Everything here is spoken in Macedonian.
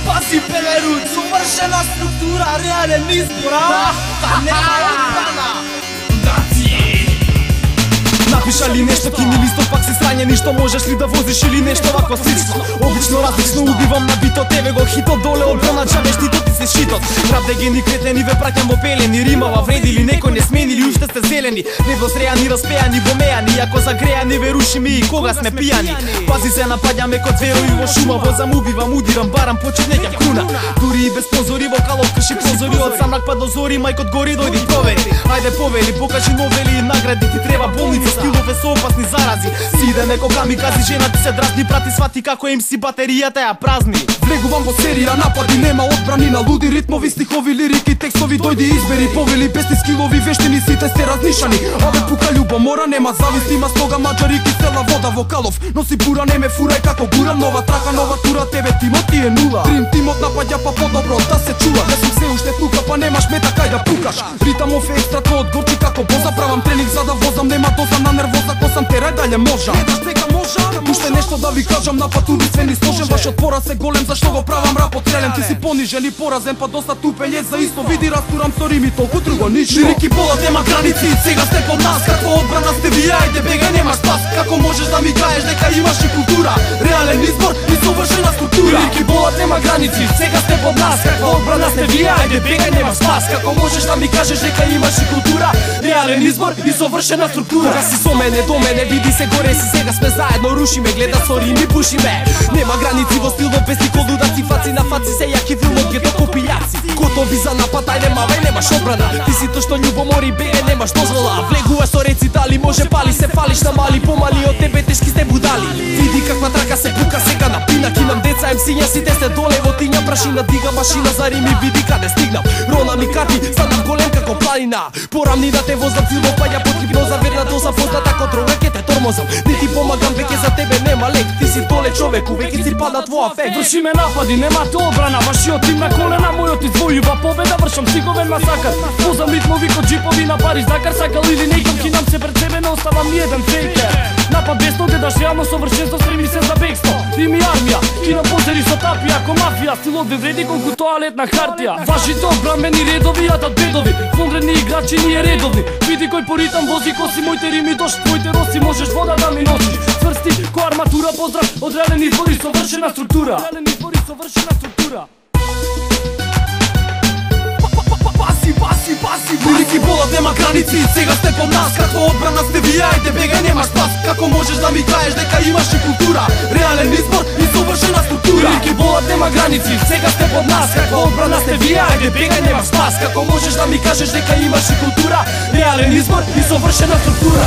Пази Пелерут, совршена структура, реален избор, та нема одбрана. Напиша ли нешто кини листот, пак си срање, ништо можеш ли да возиш или нешто вакво слично. Обично различно убивам на битот, тебе го хитот доле одбрана, чабе штитот и се шитот. Рап дегени кретени ве праќам во пелени, римава вредили, некој не сменили, уште сте зелени. Не дозреани, распеани, вомеани, ако загреани ве рушиме и кога сме пијани. Пази се напаѓаме код зверови во шума, возам, убивам, удирам, барам, почетнеќам круна. Дури и без спонзори, вокалов крши прозори, од самрак па до зори, мајкот гори дојди провери. Ајде повели, покажи новели и награди, ти треба болница, стилове со опасни зарази. Си иде неко камикази, жена ти се дразни, прати свати како им си батеријата ја празни. Влегувам во серија напади, нема одбрани, на луди ритмови, стихови, лирики, текстови, дојди избери, повели, песни, скилови, вештини, сите сте разнишани. Абе пука љубомора, нема завист, има слога, маđари, кисела вода, вокалов. Носи бура, не ме фурај како гурам, нова трака, нова тура, тебе тимот ти е нула. Дрим тимот напаѓа па подобро да се чува. Не сум се уште тука, па немаш мета кај да пукаш. Ритамов е екстра, тоа одгорчи како боза, правам тренинг за да возам, нема доза на нервоза, косам терај дале можа. Гледаш дека можа, уште нешто да ви кажам, на патури све ни сложен, вашиот пораз е голем, зашто го правам рапот целен, ти си понижен и поразен, па доста тупен е за исто, види растурам со рими, толку друго ништо. Лирики болат, нема граници, сега сте под нас, како одбрана сте ви, ајде бегај, немаш спас. Како можеш да ми кажеш дека имаш и култура, реален избор и совршена структура. Лирики болат, нема граници, сега сте под нас, како одбрана сте ви, ајде бегај, немаш спас. Како можеш да ми кажеш дека имаш и култура, реален избор и совршена структура. Кога си со мене, до мене, види се горе си, сега сме заедно, рушиме, гледа со рими, пушиме. Нема граници во стил, во песни, колудаци, фаци на фаци, се јаки филмот, гето копијаци. Готови за напад, ајде мавај, немаш одбрана. Ти си то што љубомори, бегај, немаш дозвола. Влегува со реци, дали може пали, се фалиш на мали, помали од тебе, тешки сте будали. Види каква трака се пука сега на пина, кинам деца, емсиња, сите сте доле во тиња, прашина, дига машина за рими, види каде стигнам. Рона ми карти, станам голем како планина. Порамни да те возам, цило паѓа под хипноза, верна доза, позната ко дрога, ке те тормозам. Не ти помагам, веќе за тебе нема лек, ти си доле човеку, веќе си падна твоја фек. Вршиме напади, немате одбрана, вашиот тим на колена, мојот извојува победа, вршам сиговен масакар. Возам ритмови ко джипови на Париж, Дакар, сакал или нејкам, кинам се пред себе, не оставам ниеден фейкер. Напад бесно, гледаш реално совршенство, стреми се за бегство. Рими армија, кинам позери со тапија, ко мафија, стилот ве вреди колку тоалетна хартија. Вашите одбранбени редови јадат бедови, фонредни играчи ние редовни. Види кој по ритам вози, коси моите рими, дошт твоите роси, можеш вода да ми носиш. Цврсти ко арматура, поздрав од реален избор и совршена структура. Реален избор и совршена структура. Лирики болат, нема граници, сега сте под нас, како одбрана сте ви, ајде бегај, немаш спас. Како можеш да ми кажеш дека имаш и култура, реален избор и совршена структура. Лирики болат, нема граници, сега сте под нас, како одбрана сте ви, ајде бегај, немаш спас. Како можеш да ми кажеш дека имаш и култура, реален избор и совршена структура.